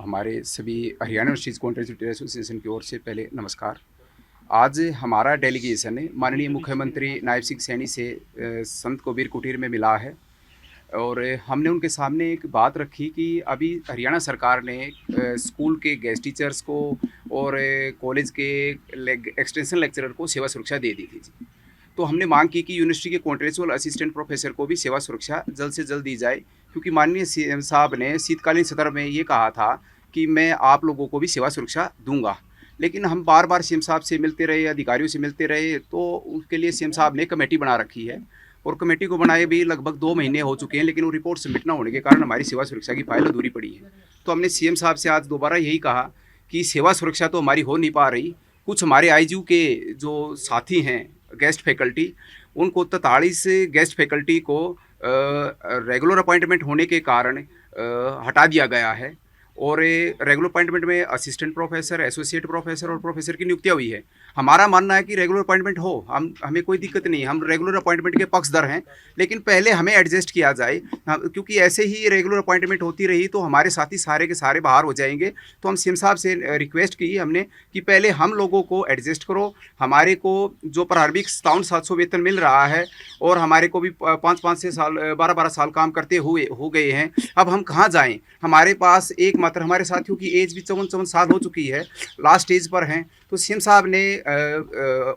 हमारे सभी Haryana universities contractual association की ओर से पहले नमस्कार। आज हमारा डेलीगेशन है माननीय मुख्यमंत्री नायब सिंह सैनी से संत कबीर कुटीर में मिला है और हमने उनके सामने एक बात रखी कि अभी हरियाणा सरकार ने स्कूल के गेस्ट टीचर्स को और कॉलेज के एक्सटेंशन लेक्चरर को सेवा सुरक्षा दे दी थी जी। तो हमने मांग की कि यूनिवर्सिटी के कॉन्ट्रेक्चुअल असिस्टेंट प्रोफेसर को भी सेवा सुरक्षा जल्द से जल्द दी जाए, क्योंकि माननीय सीएम साहब ने शीतकालीन सत्र में ये कहा था कि मैं आप लोगों को भी सेवा सुरक्षा दूंगा। लेकिन हम बार बार सीएम साहब से मिलते रहे, अधिकारियों से मिलते रहे, तो उसके लिए सीएम साहब ने कमेटी बना रखी है और कमेटी को बनाए भी लगभग 2 महीने हो चुके हैं, लेकिन वो रिपोर्ट सबमिट ना होने के कारण हमारी सेवा सुरक्षा की फाइल अधूरी पड़ी है। तो हमने सीएम साहब से आज दोबारा यही कहा कि सेवा सुरक्षा तो हमारी हो नहीं पा रही। कुछ हमारे आईजीयू के जो साथी हैं गेस्ट फैकल्टी, उनको 43 गेस्ट फैकल्टी को रेगुलर अपॉइंटमेंट होने के कारण हटा दिया गया है और रेगुलर अपॉइंटमेंट में असिस्टेंट प्रोफेसर, एसोसिएट प्रोफेसर और प्रोफेसर की नियुक्तियाँ हुई है। हमारा मानना है कि रेगुलर अपॉइंटमेंट हो, हमें कोई दिक्कत नहीं, हम रेगुलर अपॉइंटमेंट के पक्षधर हैं, लेकिन पहले हमें एडजस्ट किया जाए, क्योंकि ऐसे ही रेगुलर अपॉइंटमेंट होती रही तो हमारे साथी सारे के सारे बाहर हो जाएंगे। तो हम सीएम साहब से रिक्वेस्ट की हमने कि पहले हम लोगों को एडजस्ट करो। हमारे को जो प्रारंभिक 5700 वेतन मिल रहा है और हमारे को भी 5-5 से साल 12-12 साल काम करते हुए हो गए हैं, अब हम कहाँ जाएँ? हमारे पास एकमात्र हमारे साथियों की एज भी 54 साल हो चुकी है, लास्ट एज पर हैं। तो सीएम साहब ने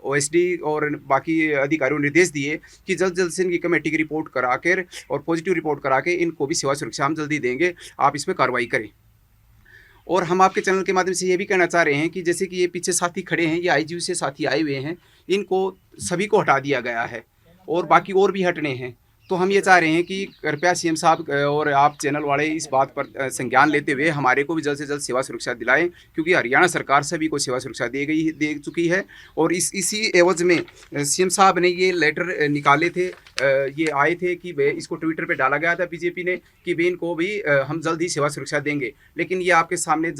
ओएसडी और बाकी अधिकारियों को निर्देश दिए कि जल्द जल्द से इनकी कमेटी की रिपोर्ट करा कर और पॉजिटिव रिपोर्ट करा के इनको भी सेवा सुरक्षा हम जल्दी देंगे, आप इसमें कार्रवाई करें। और हम आपके चैनल के माध्यम से ये भी कहना चाह रहे हैं कि जैसे कि ये पीछे साथी खड़े हैं, ये आईजीयू से साथी आए हुए हैं, इनको सभी को हटा दिया गया है और बाकी और भी हटने हैं। तो हम ये चाह रहे हैं कि कृपया सीएम साहब और आप चैनल वाले इस बात पर संज्ञान लेते हुए हमारे को भी जल्द से जल्द सेवा सुरक्षा दिलाएं, क्योंकि हरियाणा सरकार सभी को सेवा सुरक्षा दे चुकी है। और इसी एवज में सीएम साहब ने ये लेटर निकाले थे, ये आए थे कि वे इसको ट्विटर पे डाला गया था बीजेपी ने कि वे इनको भी हम जल्द ही सेवा सुरक्षा देंगे। लेकिन ये आपके सामने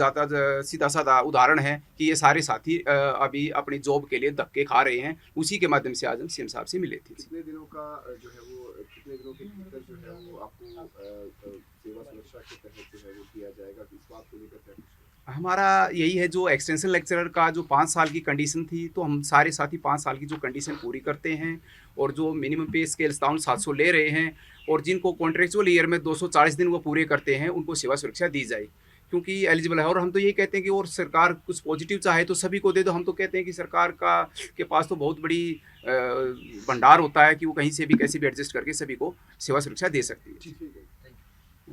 सीधा साधा उदाहरण है कि ये सारे साथी अभी अपनी जॉब के लिए धक्के खा रहे हैं। उसी के माध्यम से आज हम सीएम साहब से मिले थे। कितने दिनों का जो है वो कितने दिनों के भीतर जो है वो आपको सेवा सुरक्षा के तहत जो है वो किया जाएगा, इस बात को लेकर क्या? हमारा यही है, जो एक्सटेंशन लेक्चरर का जो 5 साल की कंडीशन थी, तो हम सारे साथी 5 साल की जो कंडीशन पूरी करते हैं और जो मिनिमम पे स्केल 700 ले रहे हैं और जिनको कॉन्ट्रेक्चुअल ईयर में 240 दिन वो पूरे करते हैं, उनको सेवा सुरक्षा दी जाए, क्योंकि एलिजिबल है। और हम तो यही कहते हैं कि और सरकार कुछ पॉजिटिव चाहे तो सभी को दे दो। हम तो कहते हैं कि सरकार के पास तो बहुत बड़ी भंडार होता है कि वो कहीं से भी कैसे भी एडजस्ट करके सभी को सेवा सुरक्षा दे सकती है।